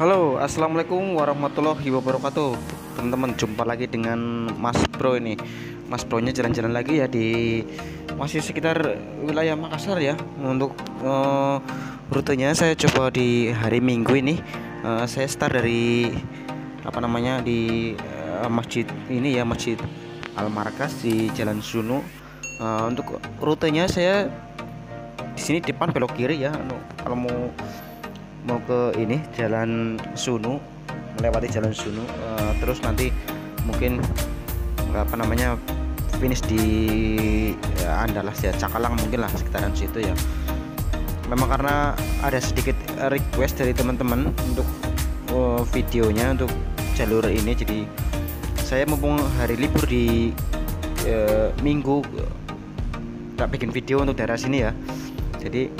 Halo, assalamualaikum warahmatullahi wabarakatuh. Teman-teman, jumpa lagi dengan Mas Bro ini. Mas Bro-nya jalan-jalan lagi ya di masih sekitar wilayah Makassar ya. Untuk rutenya saya coba di hari Minggu ini. Saya start dari di masjid ini ya, Masjid Al Markas di Jalan Sunu. Untuk rutenya saya di sini depan belok kiri ya. Kalau mau ke ini Jalan Sunu, melewati Jalan Sunu, terus nanti mungkin finish di Andalas ya, Cakalang mungkin lah, sekitaran situ ya. Memang karena ada sedikit request dari teman-teman untuk videonya untuk jalur ini, jadi saya mumpung hari libur di Minggu tak bikin video untuk daerah sini ya. Jadi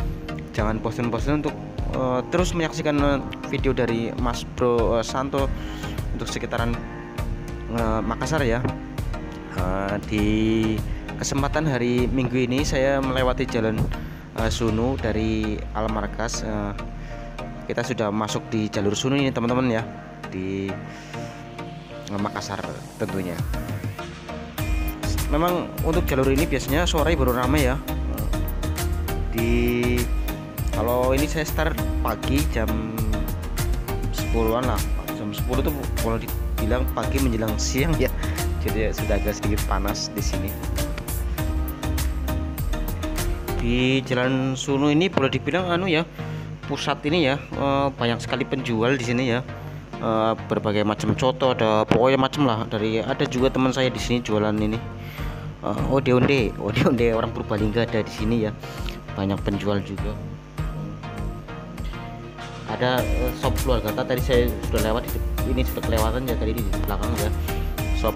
jangan bosan-bosan untuk terus menyaksikan video dari Mas Bro Santo untuk sekitaran Makassar ya. Di kesempatan hari Minggu ini saya melewati Jalan Sunu dari Al Markas. Kita sudah masuk di jalur Sunu ini teman-teman ya, di Makassar tentunya. Memang untuk jalur ini biasanya sore baru ramai ya. Kalau ini saya start pagi jam 10-an lah. Jam 10 tuh boleh dibilang pagi menjelang siang ya. Jadi sudah agak sedikit panas di sini. Di Jalan Sunu ini boleh dibilang pusat ini ya, banyak sekali penjual di sini ya. Berbagai macam coto, ada pokoknya macam lah. Ada juga teman saya di sini jualan ini. Onde-onde orang Purbalingga ada di sini ya. Banyak penjual juga. Ada shop keluarga tadi saya sudah lewat, ini sudah kelewatan ya tadi di belakang ya. Shop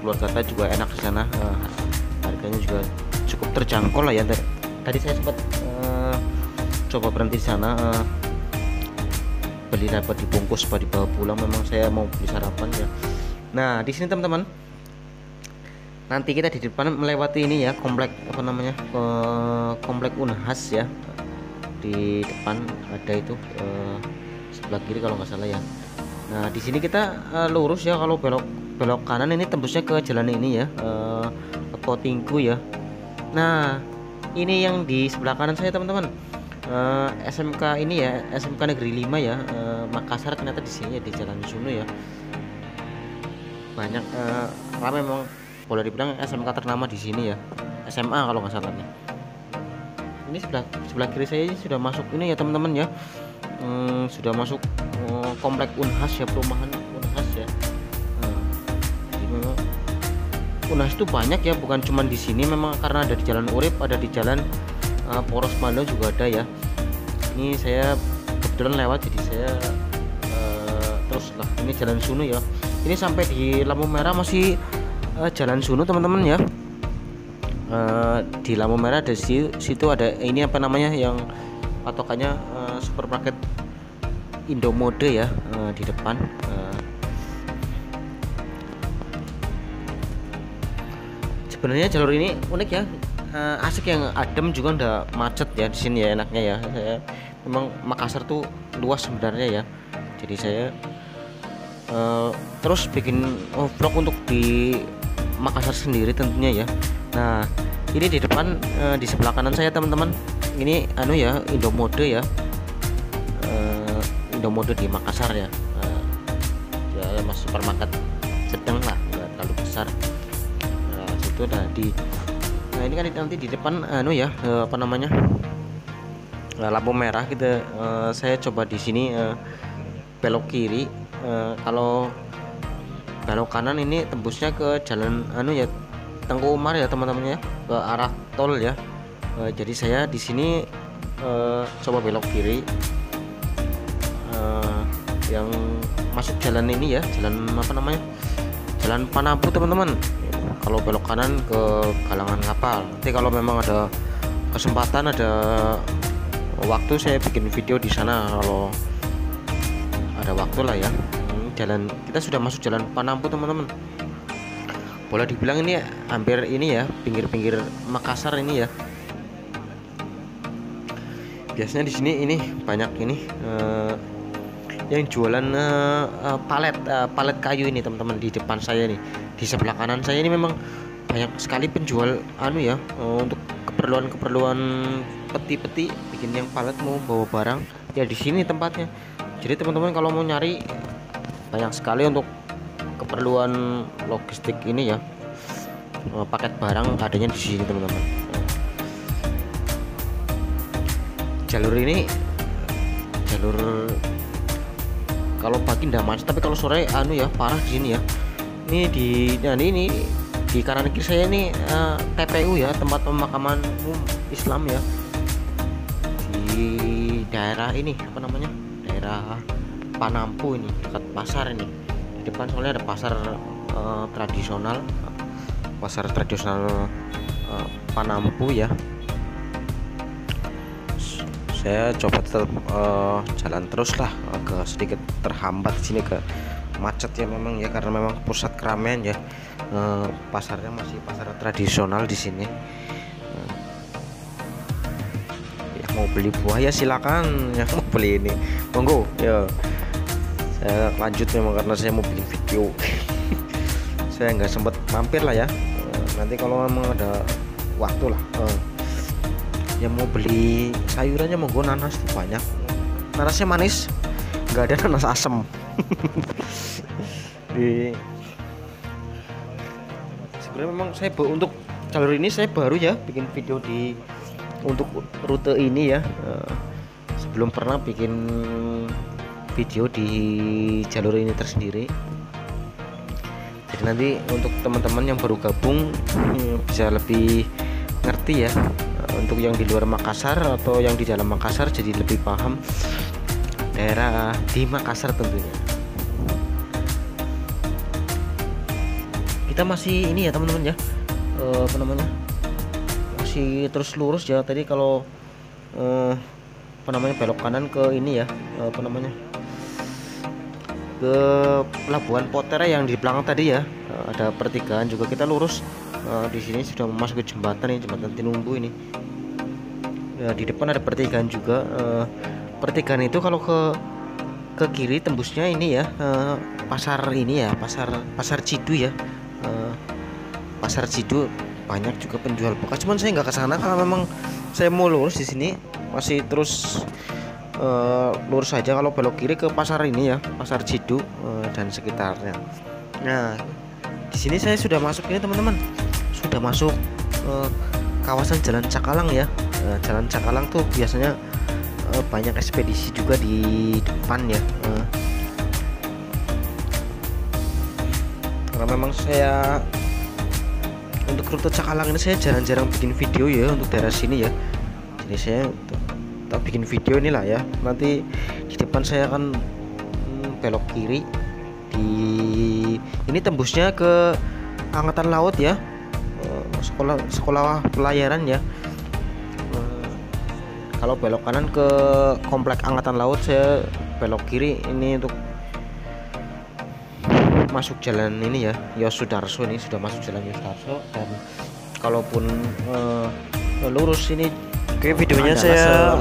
keluarga juga enak di sana, harganya juga cukup terjangkau lah ya. Tadi saya sempat coba berhenti di sana, beli dapat dibungkus buat dibawa pulang. Memang saya mau beli sarapan ya. Nah di sini teman-teman, nanti kita di depan melewati ini ya, komplek komplek Unhas ya. Di depan ada itu sebelah kiri kalau nggak salah ya. Nah di sini kita lurus ya. Kalau belok kanan ini tembusnya ke jalan ini ya, ke Kotingku ya. Nah ini yang di sebelah kanan saya teman-teman, SMK ini ya, SMK Negeri 5 ya, Makassar. Ternyata di sini ya, di Jalan Sunu ya. Banyak ramai, memang boleh dibilang SMK ternama di sini ya, SMA kalau nggak salah nih. Ini sebelah kiri saya ini sudah masuk ini ya teman-teman ya. Sudah masuk komplek Unhas ya, perumahan Unhas ya. Jadi memang Unhas itu banyak ya, bukan cuma di sini. Memang karena ada di Jalan Urip, ada di Jalan Poros Mando juga ada ya. Ini saya kebetulan lewat, jadi saya terus lah ini Jalan Sunu ya. Ini sampai di lampu merah masih Jalan Sunu teman-teman ya. Di lampu merah ada situ ada ini yang patokannya supermarket Indomode ya, di depan. Sebenarnya jalur ini unik ya, asik, yang adem juga, ndak macet ya di sini ya, enaknya ya. Memang Makassar tuh luas sebenarnya ya, jadi saya terus bikin vlog untuk di Makassar sendiri tentunya ya. Nah ini di depan, di sebelah kanan saya teman-teman, ini Indomode ya, Indomode di Makassar ya. Ya mas, supermarket sedang lah, nggak terlalu besar. Nah situ ada nah ini kan nanti di depan lampu merah kita. Saya coba di sini belok kiri. Kalau belok kanan ini tembusnya ke jalan Tengku Umar ya teman-teman ya, ke arah tol ya. Jadi saya di sini coba belok kiri, yang masuk jalan ini ya, Jalan Panabu teman-teman. Kalau belok kanan ke Galangan Kapal. Nanti kalau memang ada kesempatan, ada waktu, saya bikin video di sana kalau ada waktu lah ya. Jalan kita sudah masuk Jalan Panabu teman-teman. Boleh dibilang ini hampir ini ya, pinggir-pinggir Makassar ini ya. Biasanya di sini ini banyak ini yang jualan palet kayu ini teman-teman. Di depan saya nih, di sebelah kanan saya ini memang banyak sekali penjual untuk keperluan peti-peti, bikin yang palet, mau bawa barang ya di sini tempatnya. Jadi teman-teman kalau mau nyari banyak sekali untuk keperluan logistik ini ya, paket barang adanya di sini teman-teman. Jalur ini kalau pagi ndak macet, tapi kalau sore parah di sini ya. Ini di kanan kiri saya ini TPU ya, tempat pemakaman umum Islam ya, di daerah ini daerah Panampu ini, dekat pasar ini. Di depan soalnya ada pasar tradisional Panampu ya. Saya coba tetap jalan terus lah, agak sedikit terhambat sini ke macet ya memang ya, karena memang pusat keramaian ya. Pasarnya masih pasar tradisional di sini. Yang mau beli buah ya silakan, yang mau beli ini monggo ya. Saya lanjut memang karena saya mau bikin video. Saya nggak sempat mampir lah ya. Nanti kalau memang ada waktu lah. Yang mau beli sayurannya monggo, nanas tuh banyak, nanasnya manis, nggak ada nanas asem. Sebenarnya memang saya untuk jalur ini saya baru ya bikin video untuk rute ini ya. Sebelum pernah bikin video di jalur ini tersendiri. Jadi nanti untuk teman-teman yang baru gabung bisa lebih ngerti ya. Untuk yang di luar Makassar atau yang di dalam Makassar jadi lebih paham daerah di Makassar tentunya. Kita masih ini ya teman-teman ya, masih terus lurus ya. Tadi kalau belok kanan ke ini ya, ke Pelabuhan Potera yang di belakang tadi ya, ada pertigaan juga. Kita lurus di sini sudah memasuki jembatan ini, jembatan Tinumbu ini ya. Di depan ada pertigaan juga. Pertigaan itu kalau ke kiri tembusnya ini ya, pasar ini ya, pasar Cidu ya. Pasar Cidu banyak juga penjual bekas, cuman saya nggak kesana karena memang saya mau lurus di sini, masih terus lurus saja. Kalau belok kiri ke pasar ini ya, pasar Cidu dan sekitarnya. Nah, di sini saya sudah masuk ini teman-teman, sudah masuk kawasan Jalan Cakalang ya. Jalan Cakalang tuh biasanya banyak ekspedisi juga di depan ya. Karena memang saya untuk rute Cakalang ini saya jarang-jarang bikin video ya untuk daerah sini ya. Jadi saya tak bikin video inilah ya. Nanti di depan saya akan belok kiri. Ini tembusnya ke Angkatan Laut ya, sekolah pelayaran ya. Kalau belok kanan ke Komplek Angkatan Laut, saya belok kiri ini untuk masuk jalan ini ya, Yosudarso. Ini sudah masuk jalan Yosudarso. Dan kalaupun lurus ini, oke, videonya saya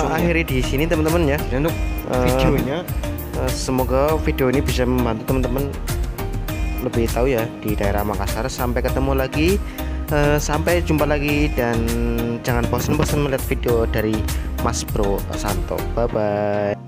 akhiri di sini teman-teman ya. Dan untuk videonya semoga video ini bisa membantu teman-teman lebih tahu ya di daerah Makassar. Sampai ketemu lagi, sampai jumpa lagi, dan jangan bosan-bosan melihat video dari Mas Bro Santo. Bye bye.